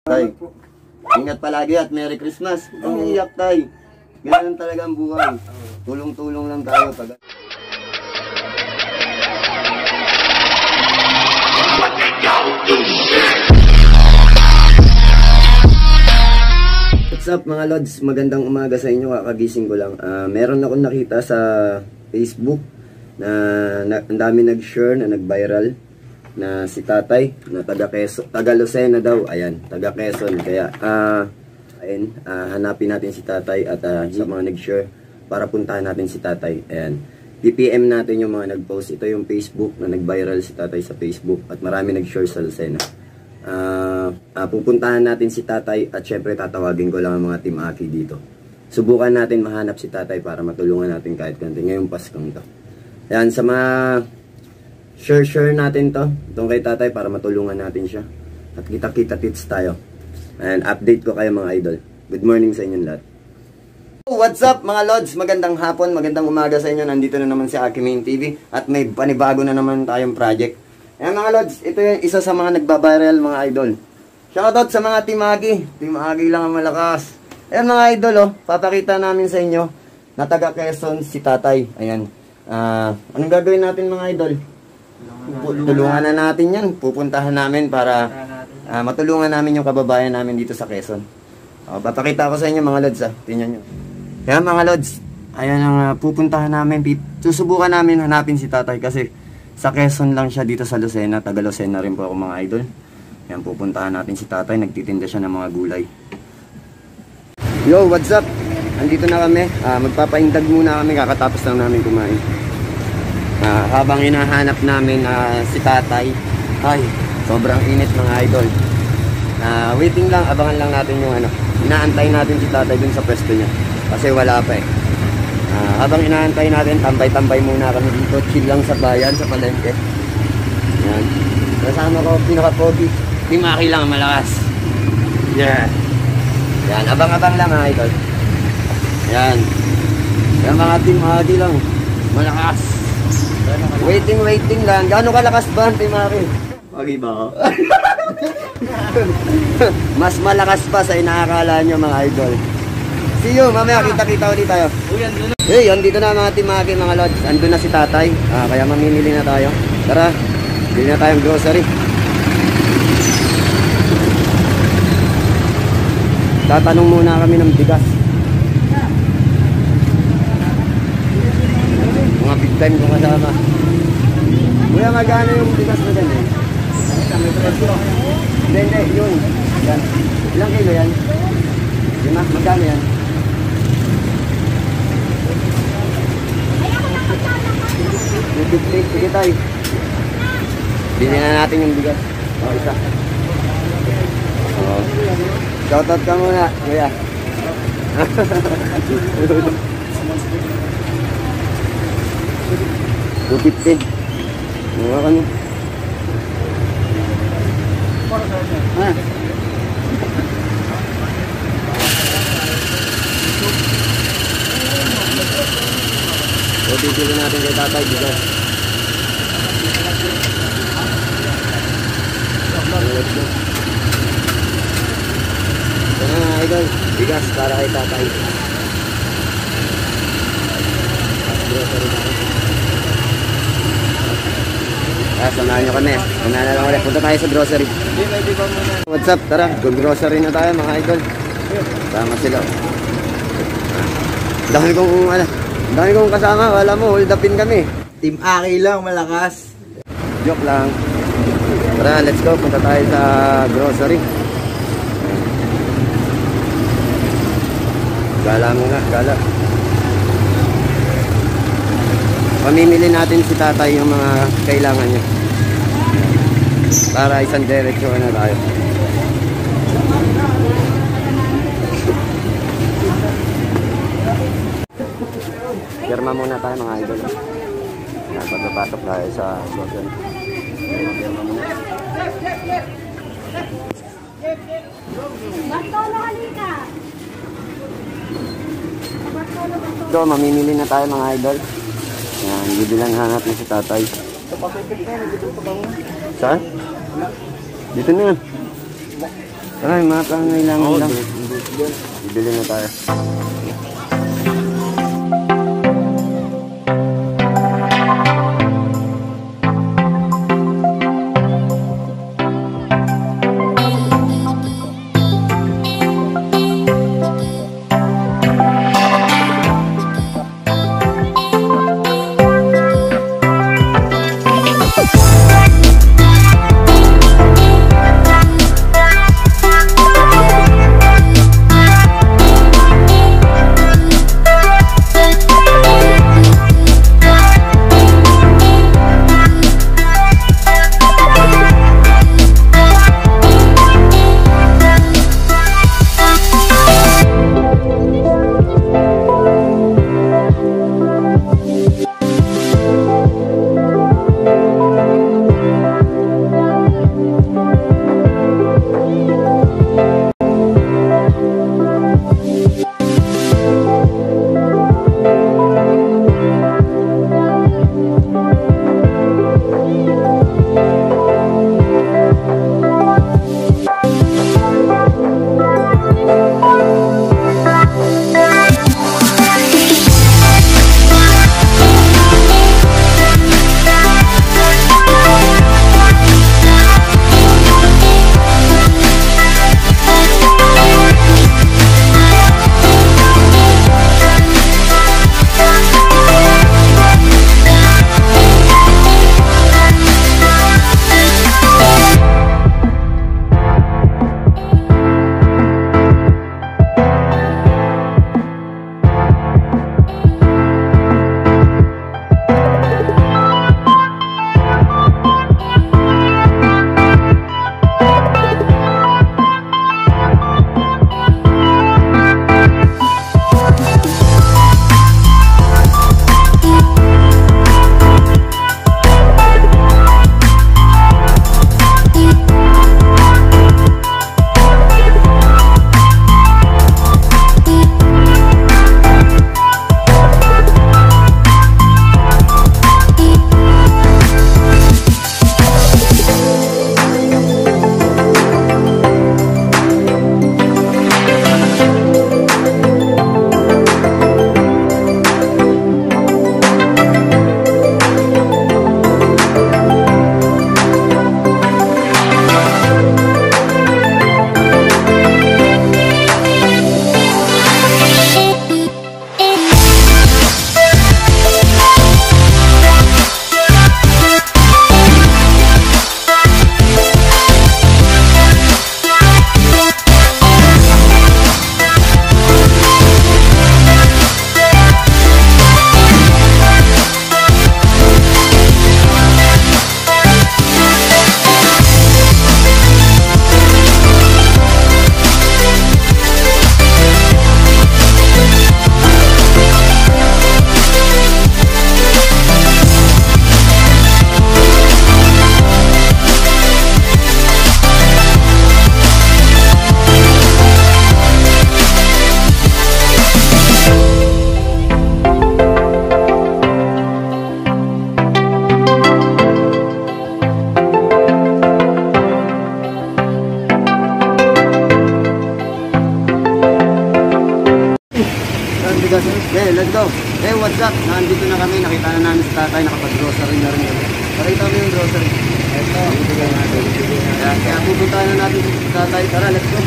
Tay, ingat palagi at Merry Christmas. Ang iyak, tay. Ganyan talaga ang buhay. Tulong-tulong lang tayo. What's up mga Lods? Magandang umaga sa inyo. Kakagising ko lang. Meron akong nakita sa Facebook na ang dami nag-share na nag-viral na si tatay na taga Lucena daw. Ayan, taga Quezon. Kaya hanapin natin si tatay at sa mga nag-share para puntahan natin si tatay. Ayan, PPM natin yung mga nag-post. Ito yung Facebook na nag-viral si tatay sa Facebook at marami nag-share sa Lucena. Pupuntahan natin si tatay at syempre tatawagin ko lang ang mga Team Aki dito. Subukan natin mahanap si tatay para matulungan natin kahit konti ngayong Paskong to. Ayan, sa mga share natin to itong kay tatay para matulungan natin siya at kita-kita tits tayo. And update ko kayo mga idol. Good morning sa inyong lahat. What's up mga Lods? Magandang hapon, magandang umaga sa inyo. Nandito na naman si Aki Main TV at may panibago na naman tayong project. Ayan mga Lods, ito yung isa sa mga nagbabiral mga idol. Shoutout sa mga Team Aki. Team Aki lang ang malakas. Ayan mga idol, oh, papakita namin sa inyo na taga Quezon si tatay. Ayan, anong gagawin natin mga idol? Tulungan na natin yan. Pupuntahan namin para matulungan namin yung kababayan namin dito sa Quezon. Papakita ko sa inyo mga Lods. Tingnan nyo. Kaya mga Lods, ayan ang pupuntahan namin. Susubukan namin hanapin si tatay kasi sa Quezon lang siya dito sa Lucena. Taga Lucena rin po ako mga idol. Ayan, pupuntahan natin si tatay. Nagtitinda siya ng mga gulay. Yo, what's up? Andito na kami. Magpapaindag muna kami. Kakatapos lang namin kumain. Habang hinahanap namin si tatay, ay sobrang init mga idol. Waiting lang, abangan lang natin yung inaantay natin si tatay dun sa pwesto niya kasi wala pa eh. Habang inaantay natin, tambay-tambay muna kami dito, chill lang sa bayan, sa palengke. Yan, kasama ko pinaka-pogi Team Aki lang malakas. Yeah. Yan, abang-abang lang mga idol. Yan, yan mga Team Aki lang malakas. Waiting lang. Gaano kalakas ba ang Team Aki? Okay ba ako? Mas malakas pa sa inaakala nyo mga idol. See you, mamaya kita-kita ulit tayo. Hey, andito na mga Team Aki mga Lods. Andun na si tatay, kaya mamimili na tayo. Tara, bili na tayong grocery. Tatanong muna kami ng bigas. Mga big time kung kasama. Kuya, magkano yung bigas na dyan eh? May presyo. Hindi, yun. Yan. Ilang kilo yan? Lima? Magkano yan? $2.50. Sige tayo. Bili na natin yung bigas. Isa. Shoutout ka muna, kuya. $2.50. Mura ka nyo. So, bibili natin kay tatay dito. Ito na mga idol, bigas para kay tatay. Grocery na. Samahan nyo kami. Samahan na lang ulit. Punta tayo sa grocery. What's up? Tara, grocery na tayo mga idol. Tama sila. Dami kong kasama. Wala mo, hold upin kami. Team Aki lang, malakas. Joke lang. Tara, let's go. Punta tayo sa grocery. Gala muna, gala. Pamimili natin si tatay yung mga kailangan niya para isang diretsyo na tayo. Pirma muna tayo mga idol. Pagpapasok tayo sa grocery. Pirma muna. So, mamimili na tayo mga idol. Yan, bibilang hanap na si tatay. Saan? Dito na yan. Ay, mga pangailangan lang. Bibili na tayo. Hey, let's go. Hey, what's up? Nandito na kami. Nakita na namin si tatay. Nakapag-grocery na rin kami. Pakita mo yung grocery. Ito, ibigay natin. Kaya pupuntahan na natin si tatay. Tara, let's go.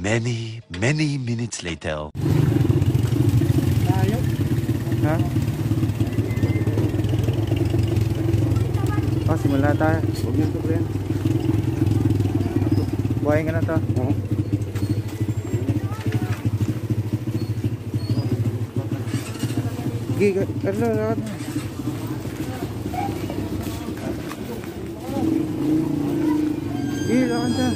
many minutes later. Ha? Simula tayo. Huwag yung ito, friend. Buhayin ka na to. Oo. Sige, lakad na. Sige, lakad na.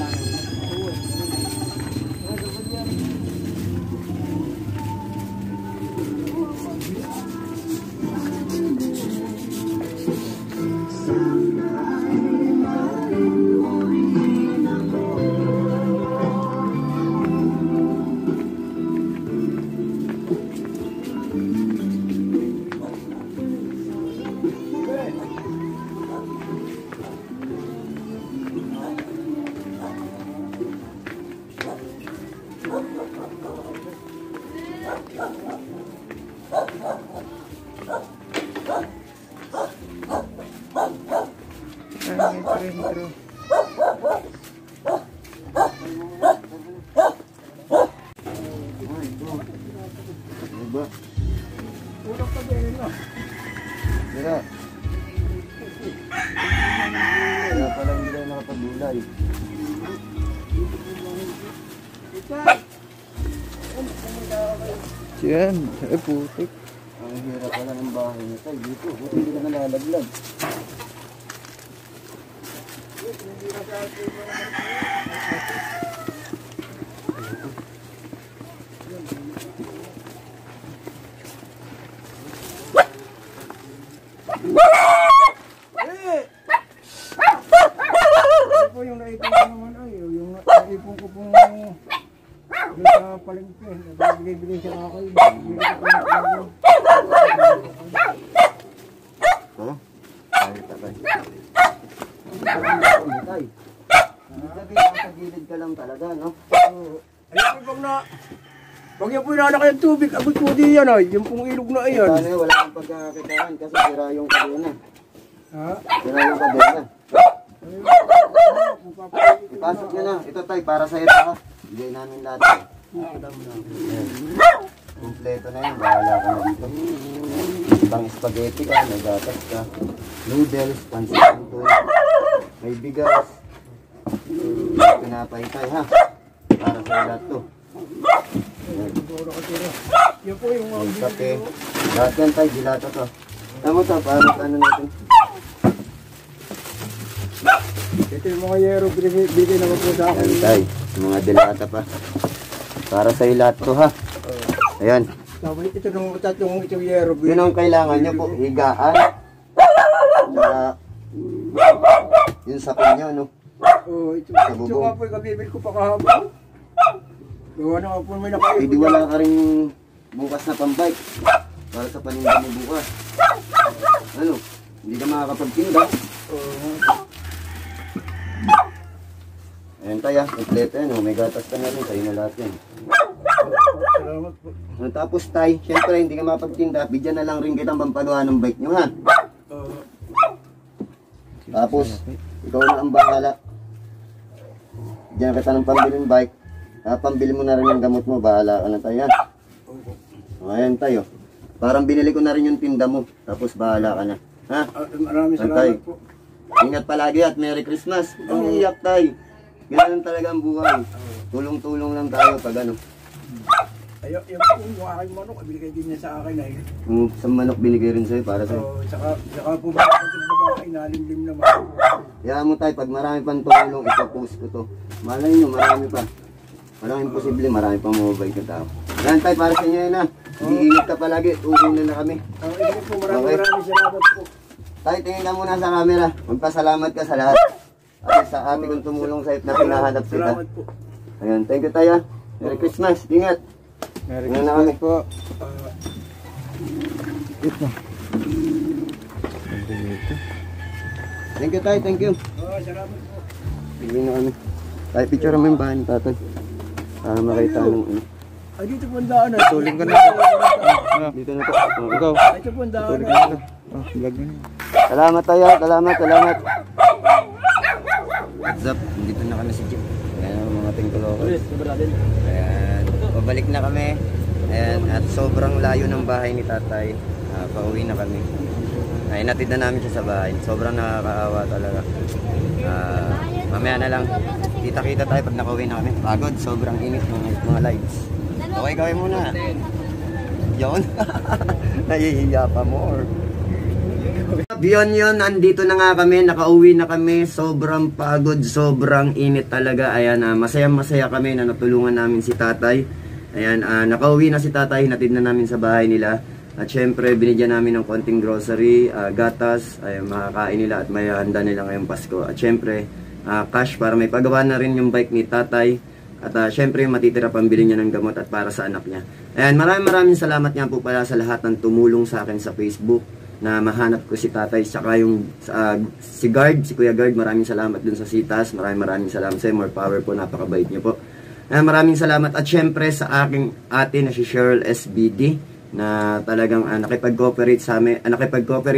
Intro. Diba? Utak ka din na. Diba? Kaya pala hindi tayo nakapagulay. Yan. Putik. Ang hirap pala ng bahay niya tayo dito. Buti hindi ka nalalaglag. Po yung naipon ko naman ay, yung naipon ko pong yung sa palengke, nagbibigay siya ako yun. Oh? Ay, tatay. Tay. Ibig sabihin, sa gilid ka lang talaga, no? Ayun pag na, pag yan po inalaki yung tubig, abot po di yan ay, yung pong ilog na ayan. Paano yun, wala kang pagkakakitaan kasi sira yung kadena. Ha? Sira yung kadena. Ipasok nyo na. Ito tay, para sa ito ha. Bigay namin lahat. Ayan. Kompleto na yan. Bahala ka na dito. Ibang spaghetti ka, may gatas ka. Noodles, pansit canton. May bigas. Pinapay tay ha. Para sa lahat to. Ayan. Yan po yung mga May kape. Lahat yan tay, dilata to. Tama to, para ano natin. ito yung mga yero, bigay naman po sa akin. Ayan tay, mga dilata pa. Para sa lahat to ha. Ayan. Tapos ito nung tatlong itong yero. Yun ang kailangan nyo po, higaan. Saka, yun sa pinyo, no? Oh, ito nga po yung kabibili ko pa kahapon. Gawa na nga po may nakaipon. Hindi wala ka rin bukas na pambike. Para sa paninda mo bukas. Ano? Hindi ka makakapagtinda. Ayan tayo, kompleto yan. May gatas ka na rin, sa'yo na lahat yan. Salamat po. Tapos tay, syempre hindi ka mapagtinda, bigyan na lang rin kitang pampagawa ng bike nyo ha. Tapos, ikaw na ang bahala. Bigyan kita ng pambiling bike. Pambili mo na rin yung gamot mo, bahala ka na tayo. Ayan tayo. Parang binili ko na rin yung tinda mo, tapos bahala ka na. Ha? Maraming salamat po. Ingat palagi at Merry Christmas. Ang iyak tayo. Ganun talaga ang buhay. Tulong-tulong lang tayo pag ano. Ayun, yung aking manok, binigay din niya sa akin ay. Sa manok binigay rin sa'yo para sa'yo. Saka po ba yung babae, nalimlim naman. Kaya mo tayo, pag marami pang tulong, ipapost ko to. Malay nyo, marami pa. Walang imposible, marami pang mababait na tao. Yan tayo, para sa inyo yun ha. Iingat ka palagi, uwi na kami. Ito po, maraming salamat po. Tayo, tingin ka muna sa camera. Magpasalamat ka sa lahat. At sa ate kong tumulong sa'yo na pinahanap kita. Salamat po. Ayun, thank you tayo. Merry Christmas, ingat. Merry Tingnan na kami. Christmas po. Ito. Thank you tayo, thank you. Salamat po. Uwi na kami. Tayo, picture mo yung bahay ni tatay. Para makita ng ano. Ay, dito po ang daan. Tuling ka na. Dito na po. Ikaw. Ito po ang daan. Tuling ka na. Vlog mo na. Salamat tayo, salamat. What's up? Dito na kami sa jeep. Kaya ng ating Kulokos. Ayan, pabalik na kami. Ayan, at sobrang layo ng bahay ni tatay. Pauwi na kami. Ay, natid na namin siya sa bahay. Sobrang nakakaawa talaga. Mamaya na lang. Kita-kita tayo pag nakauwi na kami. Pagod, sobrang init mga lights. Okay, kawin muna. Yun. Nahihiya pa more. Beyond yun, nandito na nga kami, nakauwi na kami, sobrang pagod, sobrang init talaga. Ayan, masaya-masaya kami na natulungan namin si tatay. Ayan, nakauwi na si tatay, natid na namin sa bahay nila. At syempre, binigyan namin ng konting grocery, gatas, ayan, makakain nila at may handa nila ngayong Pasko. At syempre, cash para may pagawa na rin yung bike ni tatay. At syempre, matitira pambili niya ng gamot at para sa anak niya. Ayan, maraming salamat nga po pala sa lahat ng tumulong sa akin sa Facebook na mahanap ko si tatay, saka yung si Guard, si Kuya Guard, maraming salamat dun sa Sitas, maraming salamat sa more power po, napakabait niyo po. Maraming salamat at syempre sa aking ate na si Cheryl SBD na talagang nakipag-cooperate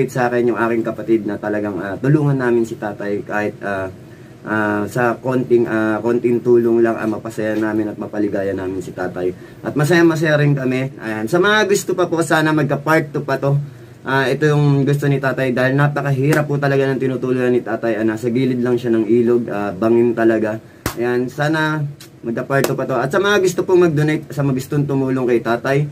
sa akin yung aking kapatid na talagang tulungan namin si tatay kahit sa konting tulong lang mapasaya namin at mapaligaya namin si tatay. At masaya-masaya rin kami. Ayan, sa mga gusto pa po sana magka-part 2 pa to. Ito yung gusto ni tatay dahil napakahirap po talaga ng tinutuluyan ni tatay. Nasa gilid lang siya ng ilog, bangin talaga. Ayan, sana magka-part 2 pa to. At sa mga gusto po mag-donate, sa mga gustong tumulong kay tatay,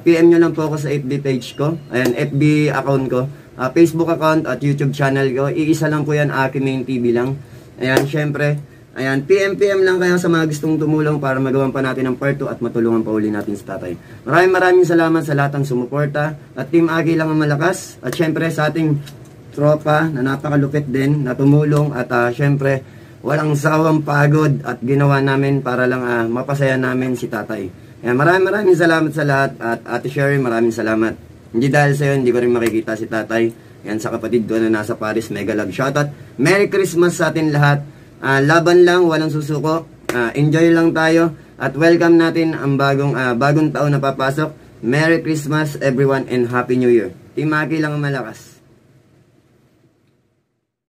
PM nyo lang po ako sa FB page ko. Ayan, FB account ko, Facebook account at YouTube channel ko. Iisa lang po yan, Aki Main TV lang. Ayan, syempre, ayan, PM lang kayo sa mga gustong tumulong para magawan pa natin ng part 2 at matulungan pa uli natin si tatay. Maraming salamat sa lahat ng sumuporta at Team Aki lang ang malakas. At syempre sa ating tropa na napakalupit din na tumulong at syempre walang sawang pagod at ginawa namin para lang mapasaya namin si tatay. Ayan, maraming salamat sa lahat at Ate Sherry, maraming salamat. Hindi dahil sa iyo, hindi ko rin makikita si tatay. Yan sa kapatid ko na nasa Paris, mega love shoutout. Merry Christmas sa atin lahat. Laban lang, walang susuko. Enjoy lang tayo at welcome natin ang bagong taon na papasok. Merry Christmas everyone and Happy New Year. Team Aki lang ang malakas.